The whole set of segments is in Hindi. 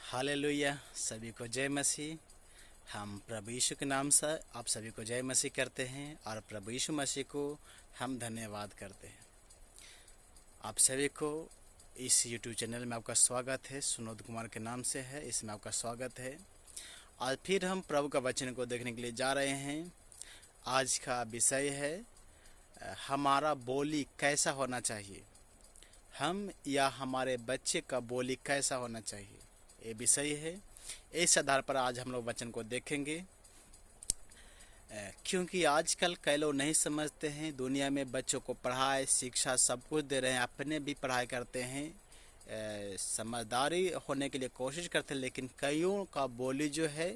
हालेलुया। सभी को जय मसीह। हम प्रभु यीशु के नाम से आप सभी को जय मसीह करते हैं और प्रभु यीशु मसीह को हम धन्यवाद करते हैं। आप सभी को इस यूट्यूब चैनल में आपका स्वागत है। सुनोद कुमार के नाम से है, इसमें आपका स्वागत है। आज फिर हम प्रभु का वचन को देखने के लिए जा रहे हैं। आज का विषय है हमारा बोली कैसा होना चाहिए। हम या हमारे बच्चे का बोली कैसा होना चाहिए, ये विषय है। इस आधार पर आज हम लोग वचन को देखेंगे, क्योंकि आजकल कई लोग नहीं समझते हैं। दुनिया में बच्चों को पढ़ाई शिक्षा सब कुछ दे रहे हैं, अपने भी पढ़ाई करते हैं, समझदारी होने के लिए कोशिश करते हैं, लेकिन कईयों का बोली जो है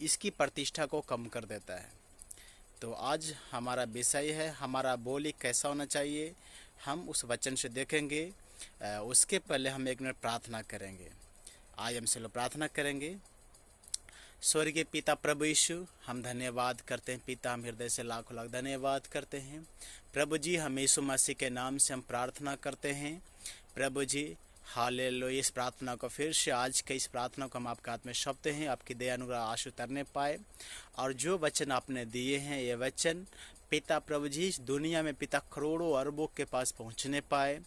इसकी प्रतिष्ठा को कम कर देता है। तो आज हमारा विषय है हमारा बोली कैसा होना चाहिए। हम उस वचन से देखेंगे। उसके पहले हम एक मिनट प्रार्थना करेंगे। आज हम से लोग प्रार्थना करेंगे। स्वर्गीय पिता प्रभु यीशु, हम धन्यवाद करते हैं। पिता, हम हृदय से लाखों लाख धन्यवाद करते हैं। प्रभु जी, हम यीशु मसीह के नाम से हम प्रार्थना करते हैं। प्रभु जी, हालेलुया। इस प्रार्थना को फिर से आज के इस प्रार्थना को हम आपके हाथ में सौंपते हैं। आपकी दया अनुग्रह आशीष उतरने पाए और जो वचन आपने दिए हैं ये वचन पिता प्रभु जी इस दुनिया में पिता करोड़ों अरबों के पास पहुंचने पाए,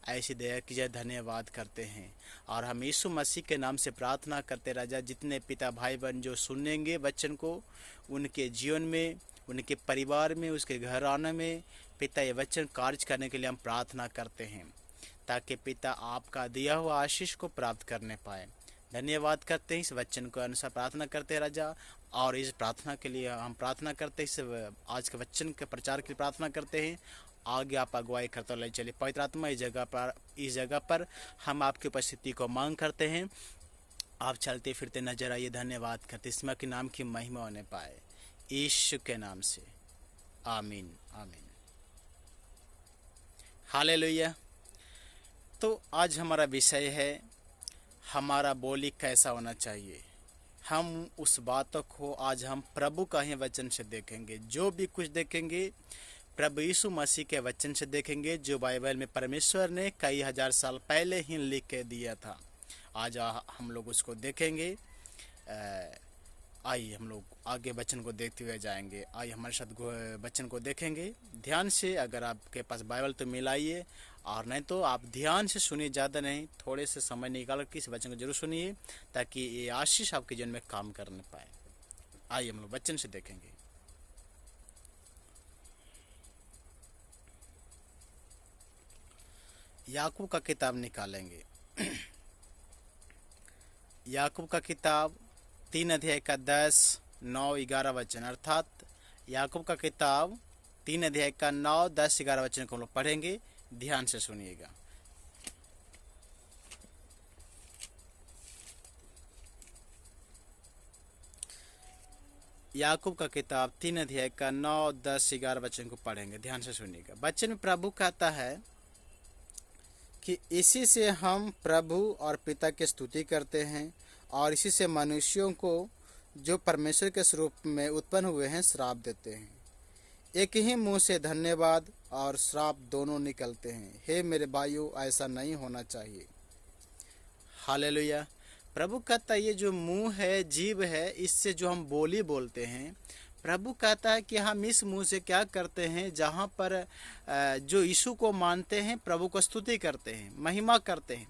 ऐसी दया कीजिए। धन्यवाद करते हैं और हम यीशु मसीह के नाम से प्रार्थना करते राजा, जितने पिता भाई बहन जो सुनेंगे वचन को, उनके जीवन में, उनके परिवार में, उसके घराने में पिता ये वचन कार्य करने के लिए हम प्रार्थना करते हैं, ताकि पिता आपका दिया हुआ आशीष को प्राप्त करने पाए। धन्यवाद करते हैं। इस वचन को अनुसार प्रार्थना करते हैं राजा, और इस प्रार्थना के लिए हम प्रार्थना करते हैं। इस आज के वचन के प्रचार के लिए प्रार्थना करते हैं। आगे आप अगुवाई करते ले चलिए। पवित्र आत्मा इस जगह पर हम आपकी उपस्थिति को मांग करते हैं। आप चलते फिरते नजर आइए। धन्यवाद करते इसमें के नाम की महिमा होने पाए, यीशु के नाम से, आमीन आमीन। हालेलुया। तो आज हमारा विषय है हमारा बोली कैसा होना चाहिए। हम उस बातों को आज हम प्रभु का ही वचन से देखेंगे। जो भी कुछ देखेंगे प्रभु यीशु मसीह के वचन से देखेंगे, जो बाइबल में परमेश्वर ने कई हजार साल पहले ही लिख के दिया था। आज हम लोग उसको देखेंगे। आइए हम लोग आगे वचन को देखते हुए जाएंगे। आइए हमारे साथ वचन को देखेंगे ध्यान से। अगर आपके पास बाइबल तो मिलाइए, और नहीं तो आप ध्यान से सुनिए, ज़्यादा नहीं, थोड़े से समय निकाल के इस वचन को जरूर सुनिए, ताकि ये आशीष आपके जीवन में काम करने पाए। आइए हम लोग वचन से देखेंगे। याकूब का किताब निकालेंगे। याकूब का किताब 3 अध्याय का 10, 9, 11 वचन, अर्थात याकूब का किताब 3 अध्याय का 9, 10, 11 वचन को हम लोग पढ़ेंगे। ध्यान से सुनिएगा। याकूब का किताब 3 अध्याय का 9, 10, 11 वचन को पढ़ेंगे। ध्यान से सुनिएगा। वचन में प्रभु कहता है कि इसी से हम प्रभु और पिता की स्तुति करते हैं, और इसी से मनुष्यों को जो परमेश्वर के स्वरूप में उत्पन्न हुए हैं श्राप देते हैं। एक ही मुंह से धन्यवाद और श्राप दोनों निकलते हैं। हे मेरे भाइयों, ऐसा नहीं होना चाहिए। हालेलुया। प्रभु कहता है ये जो मुंह है, जीभ है, इससे जो हम बोली बोलते हैं, प्रभु कहता है कि हम इस मुंह से क्या करते हैं, जहाँ पर जो यीशु को मानते हैं प्रभु को स्तुति करते हैं, महिमा करते हैं,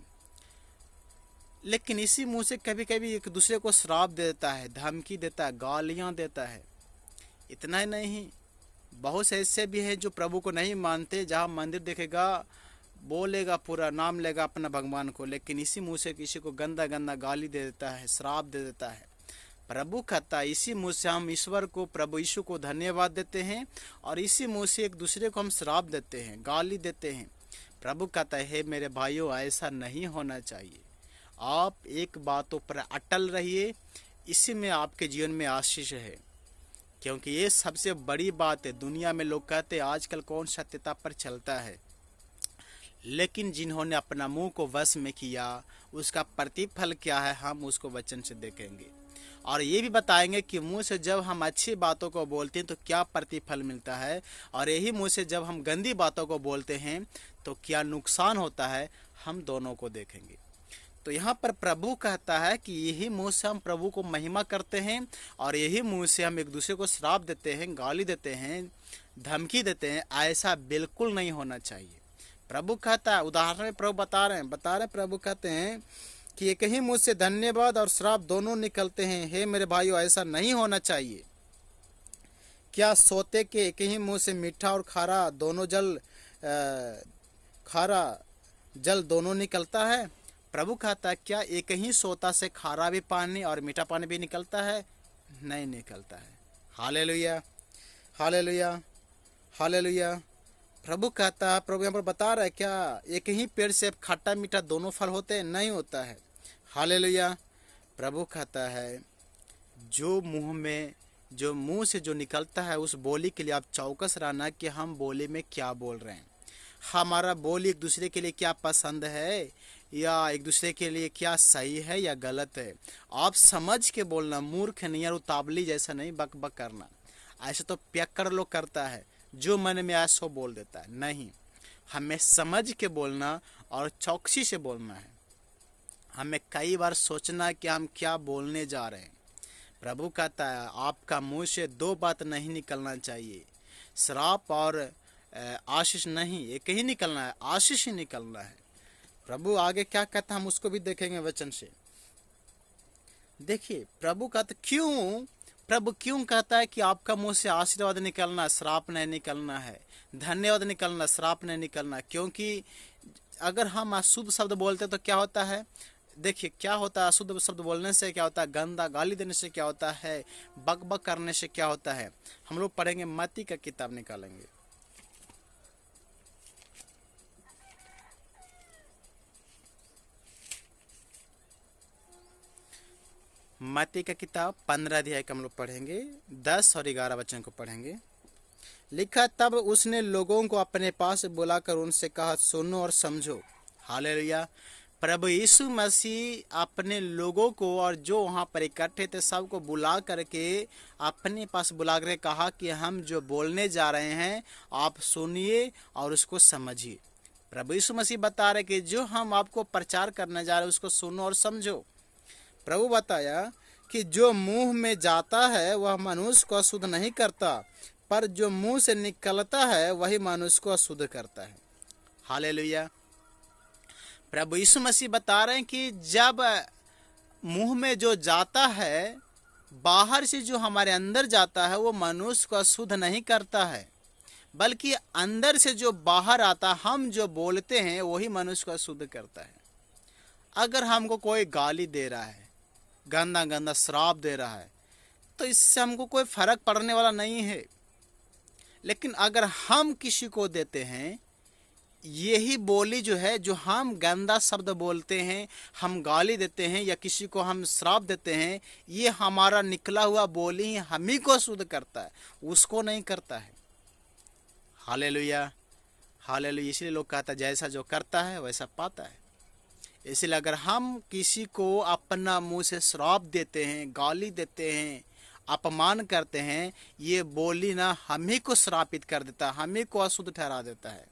लेकिन इसी मुंह से कभी कभी एक दूसरे को श्राप देता है, धमकी देता है, गालियाँ देता है। इतना ही नहीं, बहुत से ऐसे भी हैं जो प्रभु को नहीं मानते, जहाँ मंदिर देखेगा बोलेगा, पूरा नाम लेगा अपना भगवान को, लेकिन इसी मुंह से किसी को गंदा गंदा गाली दे देता है, श्राप दे देता है। प्रभु कहता है इसी मुंह से हम ईश्वर को, प्रभु यीशु को धन्यवाद देते हैं, और इसी मुंह से एक दूसरे को हम श्राप देते हैं, गाली देते हैं। प्रभु कहता है हे मेरे भाइयों, ऐसा नहीं होना चाहिए। आप एक बातों पर अटल रहिए, इसी में आपके जीवन में आशीष है, क्योंकि ये सबसे बड़ी बात है। दुनिया में लोग कहते हैं आजकल कौन सत्यता पर चलता है, लेकिन जिन्होंने अपना मुंह को वश में किया उसका प्रतिफल क्या है, हम उसको वचन से देखेंगे। और ये भी बताएंगे कि मुंह से जब हम अच्छी बातों को बोलते हैं तो क्या प्रतिफल मिलता है, और यही मुंह से जब हम गंदी बातों को बोलते हैं तो क्या नुकसान होता है, हम दोनों को देखेंगे। तो तो यहाँ पर प्रभु कहता है कि यही मुंह से हम प्रभु को महिमा करते हैं और यही मुंह से हम एक दूसरे को श्राप देते हैं, गाली देते हैं, धमकी देते हैं। ऐसा बिल्कुल नहीं होना चाहिए। प्रभु कहता है, उदाहरण में प्रभु बता रहे हैं, प्रभु कहते हैं कि एक ही मुंह से धन्यवाद और श्राप दोनों निकलते हैं। हे मेरे भाइयों, ऐसा नहीं होना चाहिए। क्या सोते के एक ही मुंह से मीठा और खारा जल दोनों निकलता है? प्रभु कहता है, क्या एक ही सोता से खारा भी पानी और मीठा पानी भी निकलता है? नहीं निकलता है। Hallelujah, hallelujah, hallelujah. प्रभु कहता है, प्रभु यहाँ पर बता रहा है, क्या एक ही पेड़ से खट्टा मीठा दोनों फल होते हैं? नहीं होता है। हालेलुया। प्रभु कहता है, जो मुंह से जो निकलता है उस बोली के लिए आप चौकस रहना कि हम बोली में क्या बोल रहे हैं। हमारा बोली एक दूसरे के लिए क्या पसंद है या एक दूसरे के लिए क्या सही है या गलत है। आप समझ के बोलना, मूर्ख नहीं और उतावली जैसा नहीं बक बक करना। ऐसे तो पियक्कड़ लोग करता है, जो मन में आए सो बोल देता है। नहीं, हमें समझ के बोलना और चौकसी से बोलना है। हमें कई बार सोचना कि हम क्या बोलने जा रहे हैं। प्रभु कहता है, आपका मुंह से दो बात नहीं निकलना चाहिए, श्राप और आशीष नहीं, एक ही निकलना है, आशीष ही निकलना है। प्रभु आगे क्या कहता है हम उसको भी देखेंगे वचन से। देखिए प्रभु कहता, प्रभु क्यों कहता है कि आपका मुंह से आशीर्वाद निकलना, श्राप नहीं निकलना है, धन्यवाद निकलना, श्राप नहीं निकलना? क्योंकि अगर हम अशुद्ध शब्द बोलते तो क्या होता है? देखिए क्या होता है, अशुद्ध शब्द बोलने से क्या होता है, गंदा गाली देने से क्या होता है, बक बक करने से क्या होता है। हम लोग पढ़ेंगे, मत्ती का किताब निकालेंगे, मत्ती का किताब 15 अध्याय का हम लोग पढ़ेंगे, 10 और 11 वचन को पढ़ेंगे। लिखा, तब उसने लोगों को अपने पास बुलाकर उनसे कहा, सुनो और समझो। हालेलुया। प्रभु यीशु मसीह अपने लोगों को और जो वहाँ पर इकट्ठे थे सबको बुला करके अपने पास बुला कर कहा कि हम जो बोलने जा रहे हैं आप सुनिए और उसको समझिए। प्रभु यीशु मसीह बता रहे कि जो हम आपको प्रचार करने जा रहे हैं उसको सुनो और समझो। प्रभु बताया कि जो मुंह में जाता है वह मनुष्य को अशुद्ध नहीं करता, पर जो मुंह से निकलता है वही मनुष्य को अशुद्ध करता है। हालेलुया। प्रभु यीशु मसीह बता रहे हैं कि जब मुंह में जो जाता है, बाहर से जो हमारे अंदर जाता है वो मनुष्य को अशुद्ध नहीं करता है, बल्कि अंदर से जो बाहर आता, हम जो बोलते हैं वही मनुष्य को अशुद्ध करता है। अगर हमको कोई गाली दे रहा है, गंदा गंदा श्राप दे रहा है, तो इससे हमको कोई फर्क पड़ने वाला नहीं है। लेकिन अगर हम किसी को देते हैं, यही बोली जो है, जो हम गंदा शब्द बोलते हैं, हम गाली देते हैं या किसी को हम श्राप देते हैं, ये हमारा निकला हुआ बोली हम ही को शुद्ध करता है, उसको नहीं करता है। Hallelujah, hallelujah. इसलिए लोग कहता है जैसा जो करता है वैसा पाता है। इसलिए अगर हम किसी को अपना मुंह से श्राप देते हैं, गाली देते हैं, अपमान करते हैं, ये बोली ना हम ही को श्रापित कर देता है, हम ही को अशुद्ध ठहरा देता है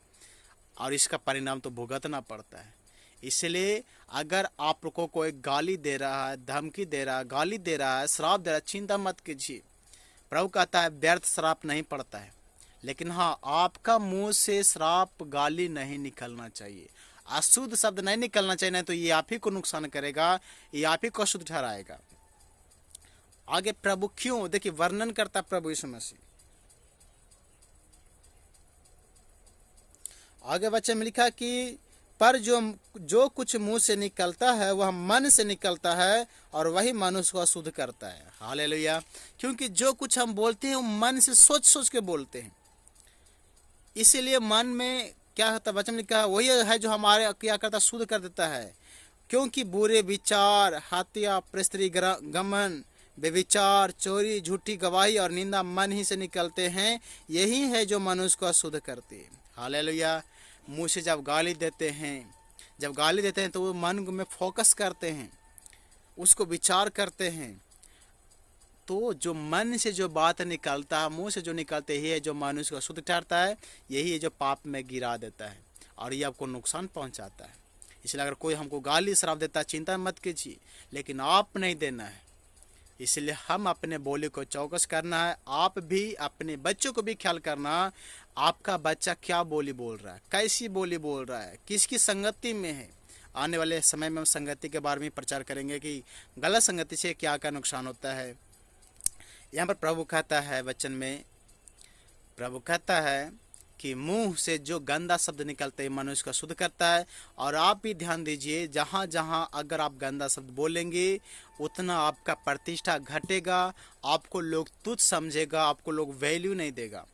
और इसका परिणाम तो भुगतना पड़ता है। इसलिए अगर आपको कोई गाली दे रहा है, धमकी दे रहा है, गाली दे रहा है, श्राप दे रहा है, चिंता मत कीजिए। प्रभु कहता है व्यर्थ श्राप नहीं पड़ता है, लेकिन हाँ, आपका मुंह से श्राप गाली नहीं निकलना चाहिए, अशुद्ध शब्द नहीं निकलना चाहिए, नहीं तो ये आप ही को नुकसान करेगा, ये आप ही को अशुद्ध ठहराएगा। आगे प्रभु क्यों, देखिए वर्णन करता प्रभु यीशु मसीह। आगे वचन में लिखा कि पर जो कुछ मुंह से निकलता है वह मन से निकलता है और वही मनुष्य को अशुद्ध करता है। हालेलुया। क्योंकि जो कुछ हम बोलते हैं वो मन से सोच सोच के बोलते हैं, इसीलिए मन में क्या होता है, वचन में लिखा है वही है जो हमारे क्या करता, शुद्ध कर देता है। क्योंकि बुरे विचार, हत्या, परस्त्री गमन, बेविचार, चोरी, झूठी गवाही और निंदा मन ही से निकलते हैं, यही है जो मनुष्य को अशुद्ध करती है। हालेलुया। मुंह से जब गाली देते हैं तो वो मन में फोकस करते हैं, उसको विचार करते हैं, तो जो मन से जो बात निकलता है, मुंह से जो निकलते ही है जो मनुष्य को शुद्ध ठहरता है, यही है जो पाप में गिरा देता है और ये आपको नुकसान पहुंचाता है। इसलिए अगर कोई हमको गाली श्राप देता है, चिंता मत कीजिए, लेकिन आप नहीं देना है। इसलिए हम अपने बोली को चौकस करना है। आप भी अपने बच्चों को भी ख्याल करना, आपका बच्चा क्या बोली बोल रहा है, कैसी बोली बोल रहा है, किसकी संगति में है। आने वाले समय में हम संगति के बारे में प्रचार करेंगे कि गलत संगति से क्या क्या नुकसान होता है। यहाँ पर प्रभु कहता है, वचन में प्रभु कहता है कि मुंह से जो गंदा शब्द निकलते हैं मनुष्य का शुद्ध करता है। और आप भी ध्यान दीजिए, जहाँ जहाँ अगर आप गंदा शब्द बोलेंगे उतना आपका प्रतिष्ठा घटेगा, आपको लोग तुच्छ समझेगा, आपको लोग वैल्यू नहीं देगा।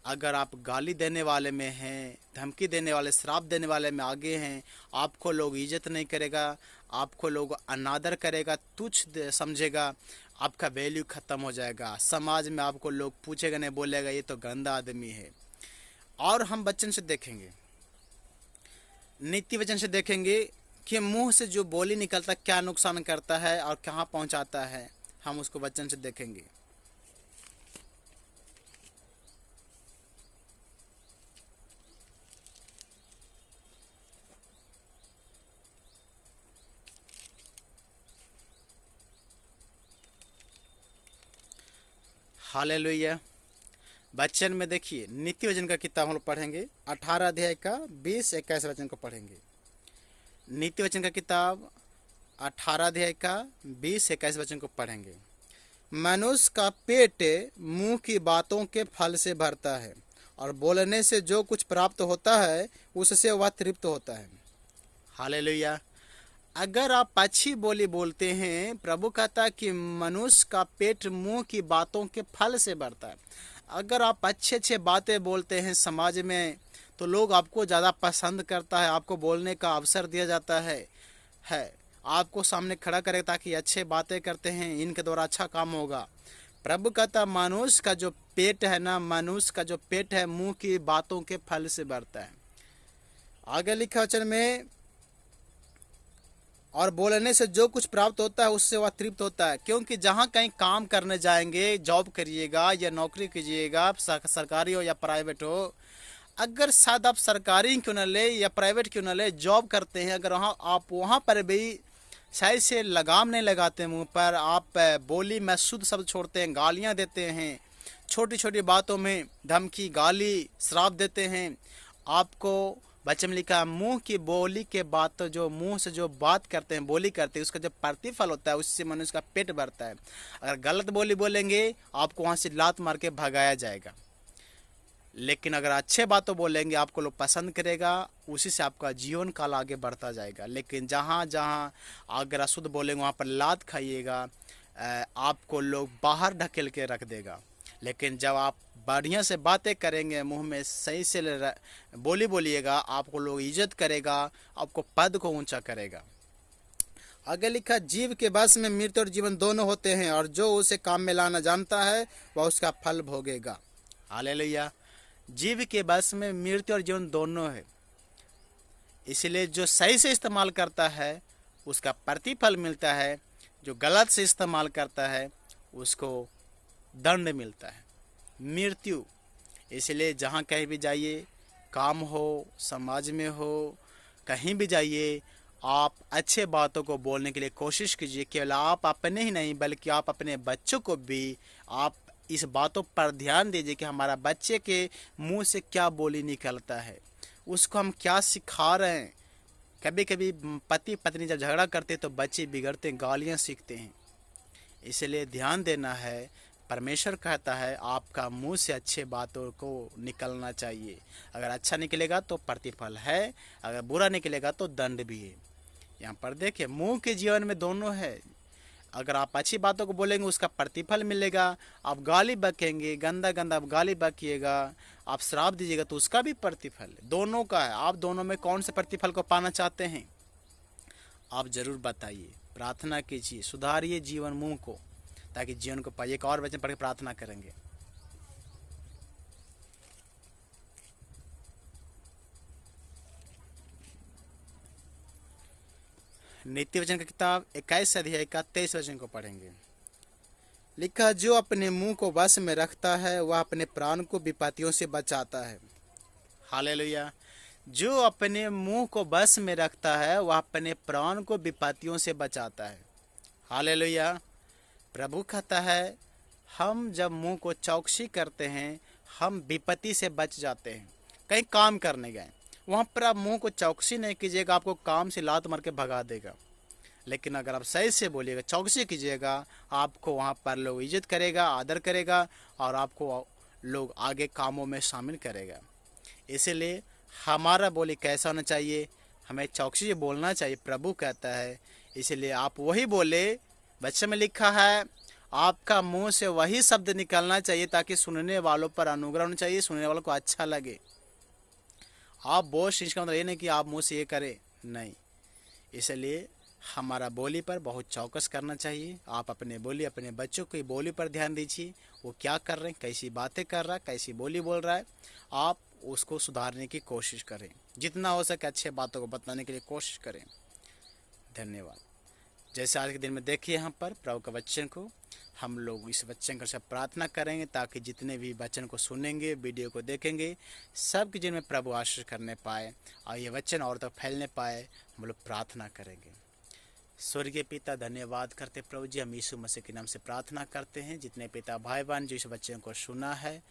अगर आप गाली देने वाले में हैं, धमकी देने वाले, श्राप देने वाले में आगे हैं, आपको लोग इज्जत नहीं करेगा, आपको लोग अनादर करेगा, तुच्छ समझेगा, आपका वैल्यू ख़त्म हो जाएगा। समाज में आपको लोग पूछेगा नहीं, बोलेगा ये तो गंदा आदमी है। और हम वचन से देखेंगे, नीति वचन से देखेंगे कि मुंह से जो बोली निकलता है क्या नुकसान करता है और कहाँ पहुँचाता है, हम उसको वचन से देखेंगे। हालेलुया। वचन में देखिए, नीति वचन का किताब हम लोग पढ़ेंगे, 18 अध्याय का 20-21 वचन को पढ़ेंगे। नीति वचन का किताब 18 अध्याय का 20-21 वचन को पढ़ेंगे। मनुष्य का पेट मुंह की बातों के फल से भरता है, और बोलने से जो कुछ प्राप्त होता है उससे वह तृप्त होता है। हालेलुया। अगर आप अच्छी बोली बोलते हैं, प्रभु कहता है कि मनुष्य का पेट मुंह की बातों के फल से भरता है। अगर आप अच्छे अच्छे बातें बोलते हैं समाज में, तो लोग आपको ज़्यादा पसंद करता है, आपको बोलने का अवसर दिया जाता है आपको सामने खड़ा करे ताकि अच्छे बातें करते हैं, इनके द्वारा अच्छा काम होगा। प्रभु कहता है मनुष्य का जो पेट है ना, मनुष्य का जो पेट है मुंह की बातों के फल से भरता है। आगे लिखा वचन में, और बोलने से जो कुछ प्राप्त होता है उससे वह तृप्त होता है। क्योंकि जहाँ कहीं काम करने जाएंगे, जॉब करिएगा या नौकरी कीजिएगा, सरकारी हो या प्राइवेट हो, अगर शायद आप सरकारी क्यों न ले या प्राइवेट क्यों न ले, जॉब करते हैं, अगर वहाँ पर भी सही से लगाम नहीं लगाते, मुंह पर आप बोली में शुद्ध शब्द छोड़ते हैं, गालियाँ देते हैं, छोटी छोटी बातों में धमकी, गाली, श्राप देते हैं, आपको वचन में लिखा मुंह की बोली के बात, जो मुंह से जो बात करते हैं, बोली करते हैं, उसका जो प्रतिफल होता है उससे मनुष्य का पेट भरता है। अगर गलत बोली बोलेंगे आपको वहाँ से लात मार के भगाया जाएगा, लेकिन अगर अच्छे बातों बोलेंगे आपको लोग पसंद करेगा, उसी से आपका जीवन काल आगे बढ़ता जाएगा। लेकिन जहाँ जहाँ अगर अशुद्ध बोलेंगे वहाँ पर लात खाइएगा, आपको लोग बाहर ढकेल के रख देगा। लेकिन जब आप बढ़िया से बातें करेंगे, मुंह में सही से बोली बोलिएगा, आपको लोग इज्जत करेगा, आपको पद को ऊंचा करेगा। आगे लिखा, जीव के बस में मृत्यु और जीवन दोनों होते हैं, और जो उसे काम में लाना जानता है वह उसका फल भोगेगा। हालेलुया। जीव के बस में मृत्यु और जीवन दोनों है, इसलिए जो सही से इस्तेमाल करता है उसका प्रतिफल मिलता है, जो गलत से इस्तेमाल करता है उसको दंड मिलता है, मृत्यु। इसलिए जहाँ कहीं भी जाइए, काम हो, समाज में हो, कहीं भी जाइए, आप अच्छे बातों को बोलने के लिए कोशिश कीजिए। केवल आप अपने ही नहीं बल्कि आप अपने बच्चों को भी आप इस बातों पर ध्यान दीजिए कि हमारा बच्चे के मुंह से क्या बोली निकलता है, उसको हम क्या सिखा रहे हैं। कभी कभी पति पत्नी जब झगड़ा करते तो बच्चे बिगड़ते, गालियाँ सीखते हैं। इसलिए ध्यान देना है। परमेश्वर कहता है आपका मुंह से अच्छे बातों को निकलना चाहिए। अगर अच्छा निकलेगा तो प्रतिफल है, अगर बुरा निकलेगा तो दंड भी है। यहाँ पर देखिए, मुंह के जीवन में दोनों है। अगर आप अच्छी बातों को बोलेंगे उसका प्रतिफल मिलेगा, आप गाली बकेंगे, गंदा गंदा गाली बकिएगा, आप श्राप दीजिएगा तो उसका भी प्रतिफल दोनों का है। आप दोनों में कौन से प्रतिफल को पाना चाहते हैं, आप जरूर बताइए। प्रार्थना कीजिए, सुधारिए जीवन मुंह को, ताकि जीवन को पाइए। एक और वचन पढ़ के प्रार्थना करेंगे। नीति वचन का किताब 21 अध्याय का 23 वचन को पढ़ेंगे। लिखा, जो अपने मुंह को वश में रखता है वह अपने प्राण को विपत्तियों से बचाता है। हालेलुया। जो अपने मुंह को बस में रखता है वह अपने प्राण को विपत्तियों से बचाता है। हालेलुया। प्रभु कहता है हम जब मुंह को चौकसी करते हैं हम विपत्ति से बच जाते हैं। कहीं काम करने गए वहाँ पर आप मुंह को चौकसी नहीं कीजिएगा, आपको काम से लात मार के भगा देगा। लेकिन अगर आप सही से बोलिएगा, चौकसी कीजिएगा, आपको वहाँ पर लोग इज्जत करेगा, आदर करेगा और आपको लोग आगे कामों में शामिल करेगा। इसीलिए हमारा बोली कैसा होना चाहिए, हमें चौकसी से बोलना चाहिए। प्रभु कहता है इसलिए आप वही बोले। वचन में लिखा है आपका मुंह से वही शब्द निकलना चाहिए ताकि सुनने वालों पर अनुग्रह होना चाहिए, सुनने वालों को अच्छा लगे। आप बोझ इसका मतलब ये नहीं कि आप मुंह से ये करें, नहीं। इसलिए हमारा बोली पर बहुत चौकस करना चाहिए। आप अपने बोली, अपने बच्चों की बोली पर ध्यान दीजिए, वो क्या कर रहे हैं, कैसी बातें कर रहा है, कैसी बोली बोल रहा है, आप उसको सुधारने की कोशिश करें। जितना हो सके अच्छे बातों को बताने के लिए कोशिश करें। धन्यवाद। जैसे आज के दिन में देखिए यहाँ पर प्रभु के वचन को, हम लोग इस वचन का सब प्रार्थना करेंगे ताकि जितने भी वचन को सुनेंगे, वीडियो को देखेंगे, सबके जिनमें प्रभु आशीष करने पाए और ये वचन और तक फैलने पाए, हम लोग प्रार्थना करेंगे। स्वर्गीय पिता, धन्यवाद करते प्रभु जी, हम यीशु मसीह के नाम से प्रार्थना करते हैं। जितने पिता भाई बहन जो इस वचन को सुना है,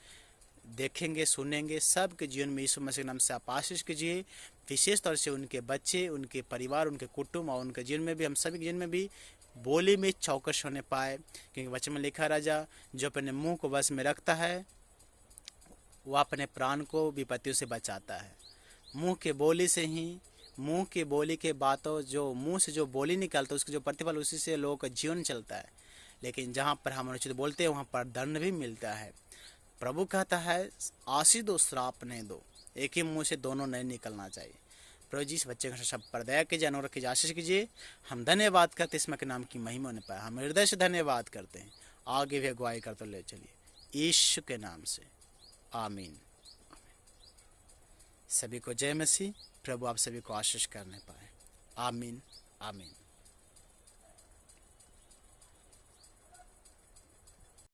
देखेंगे, सुनेंगे, सबके जीवन में यीशु मसीह के नाम से आप आशीष कीजिए। विशेष तौर से उनके बच्चे, उनके परिवार, उनके कुटुंब और उनके जीवन में भी, हम सभी के जीवन में भी बोली में चौकस होने पाए। क्योंकि वचन में लिखा राजा जो अपने मुंह को बस में रखता है वह अपने प्राण को विपत्तियों से बचाता है। मुंह के बोली से ही, मुंह की बोली के बातों, जो मुंह से जो बोली निकलता है उसके जो प्रतिफल, उसी से लोगों का जीवन चलता है। लेकिन जहाँ पर हम अनुचित बोलते हैं वहाँ पर दंड भी मिलता है। प्रभु कहता है आशीष दो, श्राप नहीं दो, एक ही मुंह से दोनों नहीं निकलना चाहिए। प्रभु जी इस बच्चे का सब पर दया कीजिए, अनुग्रह कीजिए, आशीष कीजिए। हम धन्यवाद करते इसमें के नाम की महिमा ने पाया, हम हृदय से धन्यवाद करते हैं। आगे भी अगुवाई करते ले चलिए यीशु के नाम से, आमीन। सभी को जय मसीह। प्रभु आप सभी को आशीष करने पाए। आमीन, आमीन।